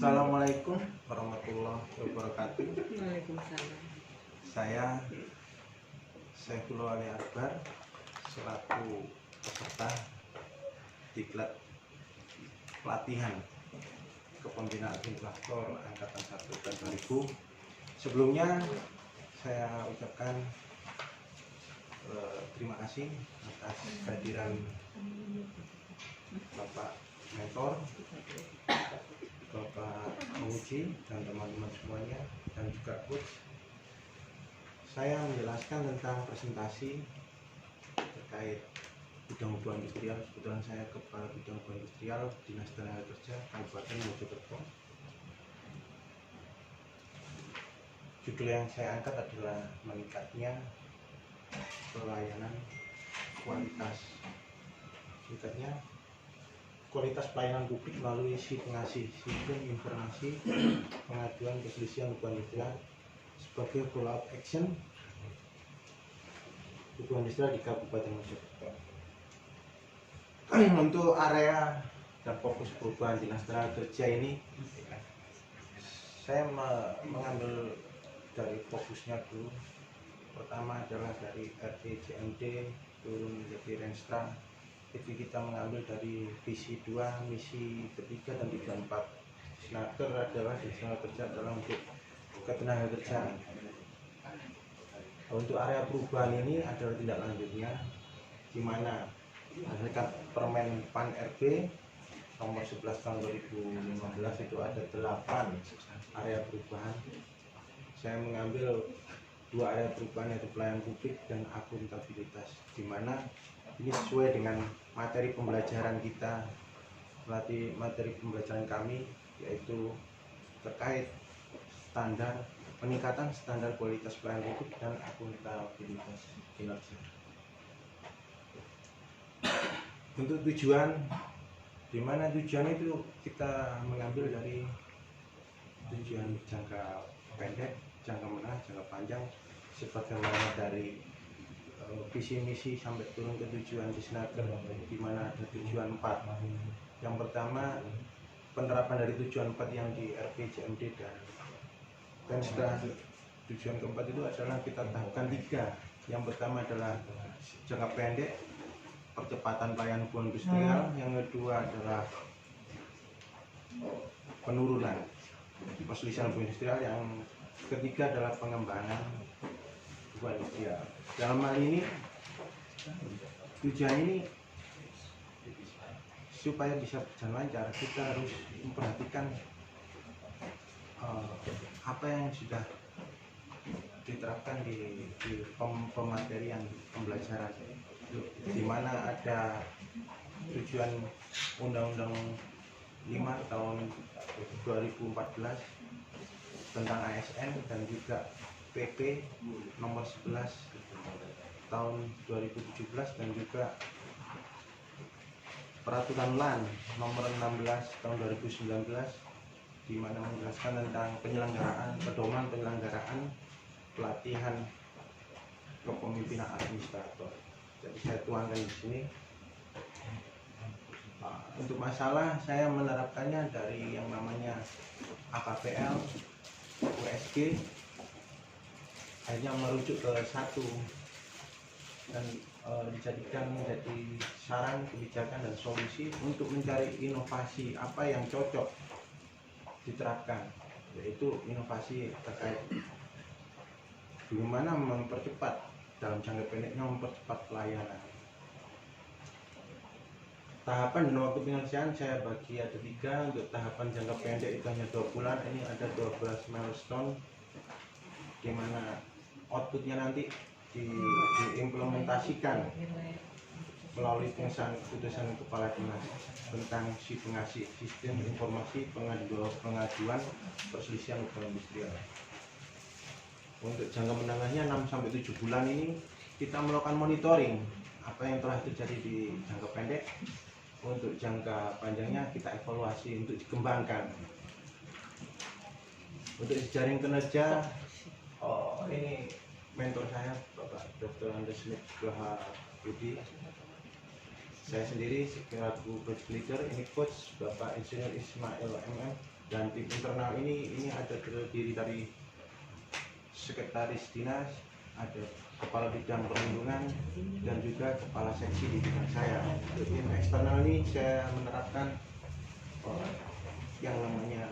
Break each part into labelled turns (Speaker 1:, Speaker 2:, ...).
Speaker 1: Assalamualaikum warahmatullahi wabarakatuh.
Speaker 2: Waalaikumsalam.
Speaker 1: Saya Saifullah Ali Akbar selaku peserta diklat pelatihan kepemimpinan administrator angkatan 1 tahun 2000. Sebelumnya saya ucapkan terima kasih atas kehadiran Bapak Mentor, Bapak Muji dan teman-teman semuanya, dan juga coach. Saya menjelaskan tentang presentasi terkait bidang hubungan industrial. Kebetulan saya kepala bidang hubungan industrial Dinas Tenaga Kerja Kabupaten Mojokerto. Judul yang saya angkat adalah meningkatnya pelayanan kualitas. Singkatnya, kualitas pelayanan publik melalui si pengasih sistem informasi pengaduan perselisihan hubungan industrial sebagai follow up action hubungan industrial di Kabupaten Mojokerto. Untuk area dan fokus perubahan Dinas Tenaga Kerja ini, saya mengambil dari fokusnya dulu. Pertama adalah dari RPJMD turun menjadi Renstra. Jadi kita mengambil dari visi 2, misi ketiga dan 34. Snaker adalah di tenaga kerja adalah untuk ketenaga kerjaan. Untuk area perubahan ini adalah tindak lanjutnya, di mana berdasarkan Permen PAN RB nomor 11 tahun 2015 itu ada 8 area perubahan. Saya mengambil 2 area perubahan, yaitu pelayanan publik dan akuntabilitas, di mana ini sesuai dengan materi pembelajaran kita. Materi pembelajaran kami yaitu terkait standar peningkatan standar kualitas pelayanan publik dan akuntabilitas kinerja. Untuk tujuan, di mana tujuan itu kita mengambil dari tujuan jangka pendek, jangka menengah, jangka panjang, sebagaimana dari visi misi sampai turun ke tujuan di Snaker, di mana ada tujuan 4. Yang pertama, penerapan dari tujuan 4 yang di RPJMD dan setelah tujuan keempat itu adalah kita tahapkan 3. Yang pertama adalah jangka pendek, percepatan pelayanan hubungan industrial. Yang kedua adalah penurunan perselisihan hubungan industrial. Yang ketiga adalah pengembangan hubungan industrial. Dalam hal ini, tujuan ini supaya bisa berjalan lancar, kita harus memperhatikan apa yang sudah diterapkan di pematerian pembelajaran, di mana ada tujuan Undang-Undang 5 tahun 2014 tentang ASN dan juga PP nomor 11 tahun 2017 dan juga Peraturan LAN nomor 16 tahun 2019, di mana menjelaskan tentang pedoman penyelenggaraan pelatihan kepemimpinan administrator. Jadi saya tuangkan di sini. Untuk masalah, saya menerapkannya dari yang namanya AKPL, USG, hanya merujuk ke 1 dan dijadikan menjadi saran kebijakan dan solusi untuk mencari inovasi apa yang cocok diterapkan, yaitu inovasi terkait bagaimana mempercepat dalam jangka pendeknya, mempercepat pelayanan. Tahapan dan waktu penyelesaian saya bagi ada 3. Untuk tahapan jangka pendek itu hanya 2 bulan. Ini ada 12 milestone, di mana outputnya nanti diimplementasikan melalui keputusan kepala dinas tentang si pengasih sistem informasi pengaduan perselisihan hubungan industrial. Untuk jangka menengahnya 6-7 bulan ini kita melakukan monitoring apa yang telah terjadi di jangka pendek. Untuk jangka panjangnya kita evaluasi untuk dikembangkan. Untuk jejaring kinerja, ini mentor saya Bapak Dr. Andes Nugraha Budi. Saya sendiri selaku coach leader, ini coach Bapak Insinyur Ismail MM Dan tim internal ini ada terdiri dari sekretaris dinas, ada kepala bidang perlindungan, dan juga kepala seksi di bidang saya. Untuk tim eksternal ini saya menerapkan yang namanya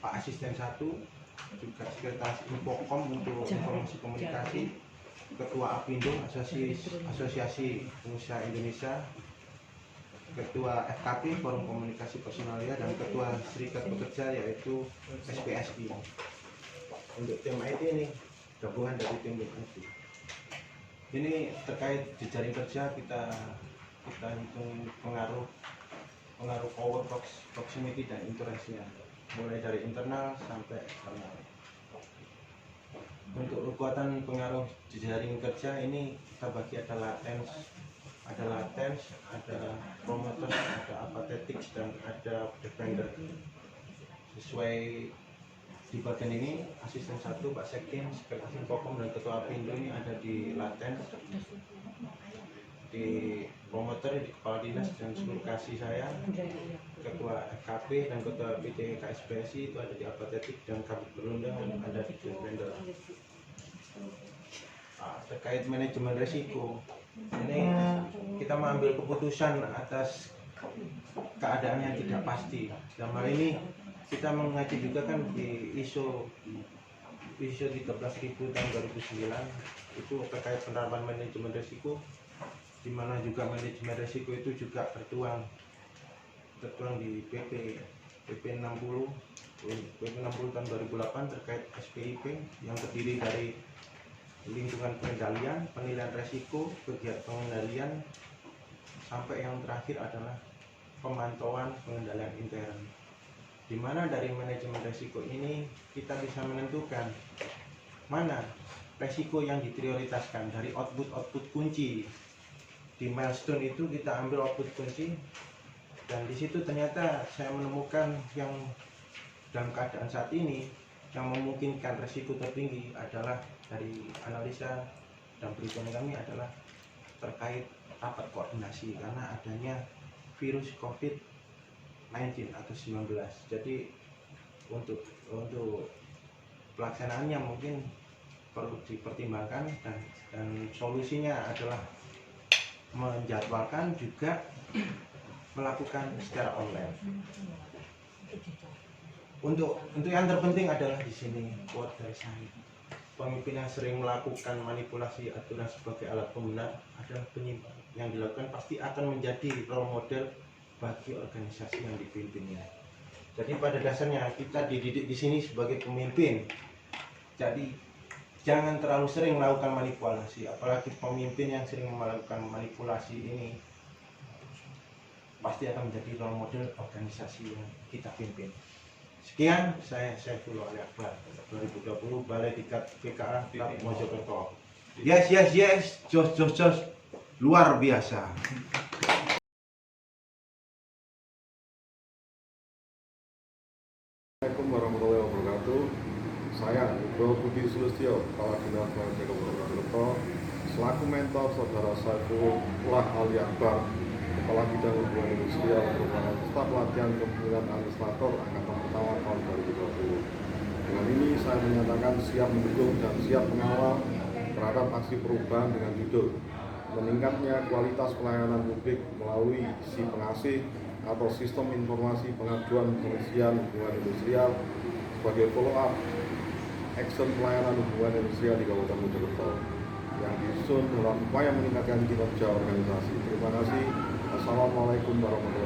Speaker 1: Pak Asisten 1, juga sekretaris Infokom untuk informasi komunikasi, ketua Apindo Asosiasi Pengusaha Indonesia, ketua FKP Forum Komunikasi Personalia, dan ketua Serikat Pekerja yaitu SPSI. Untuk tim IT ini gabungan dari tim IT. Ini terkait jejaring kerja kita hitung pengaruh power, proximity, dan interaksinya, mulai dari internal sampai eksternal. Untuk kekuatan pengaruh jejaring kerja ini kita bagi ada latens, ada promoter, ada apathetics, dan ada defender. Sesuai di bagian ini, asisten 1 Pak Sekjen, sekretaris Infokom, dan ketua Apindo ini ada di latens, di promoter, di kepala dinas dan seluruh kasih saya, ketua FKP dan ketua PT KSPSI itu ada di apatetik, dan kabit berundang ada di defender. Terkait manajemen risiko, ini kita mengambil keputusan atas keadaan yang tidak pasti. Dalam hal ini kita mengaji juga kan di ISO 13000 tahun 2009 itu terkait penerapan manajemen risiko, di mana juga manajemen risiko itu juga tertuang di PP 60 tahun 2008 terkait SPIP yang terdiri dari lingkungan pengendalian, penilaian risiko, kegiatan pengendalian, sampai yang terakhir adalah pemantauan pengendalian intern. Di mana dari manajemen risiko ini kita bisa menentukan mana risiko yang diprioritaskan dari output kunci. Di milestone itu kita ambil output kunci, dan di situ ternyata saya menemukan yang dalam keadaan saat ini yang memungkinkan risiko tertinggi adalah dari analisa dan perhitungan kami adalah terkait rapat koordinasi karena adanya virus COVID-19 atau 19. Jadi untuk pelaksanaannya mungkin perlu dipertimbangkan, dan solusinya adalah menjadwalkan juga melakukan secara online. Untuk yang terpenting adalah di sini quote dari saya. Pemimpin yang sering melakukan manipulasi aturan sebagai alat pembenar adalah penyimpang. Yang dilakukan pasti akan menjadi role model bagi organisasi yang dipimpinnya. Jadi pada dasarnya kita dididik di sini sebagai pemimpin. Jadi jangan terlalu sering melakukan manipulasi, apalagi pemimpin yang sering melakukan manipulasi ini pasti akan menjadi role model organisasi yang kita pimpin. Sekian, saya Saifullah Ali Akbar, 2020 Balai Diklat PKA Mojokerto. Yes, jos, luar biasa.
Speaker 2: Assalamualaikum warahmatullahi wabarakatuh. Saya Nugroho Budi Sulistyo, Kepala Dinas Pembangunan Mojokerto, selaku mentor saudara Saifullah Ali Akbar, Kepala Bidang Hubungan Industrial, merupakan peserta pelatihan kepemimpinan administrator angkatan pertama tahun 2020. Dengan ini saya menyatakan siap mendukung dan siap mengawal terhadap aksi perubahan dengan judul meningkatnya kualitas pelayanan publik melalui si pengasih atau sistem informasi pengaduan pengisian hubungan industrial sebagai follow up action pelayanan hubungan industrial di Kabupaten Mojokerto yang disusun dalam upaya meningkatkan kinerja organisasi. Terima kasih. Assalamualaikum warahmatullahi wabarakatuh.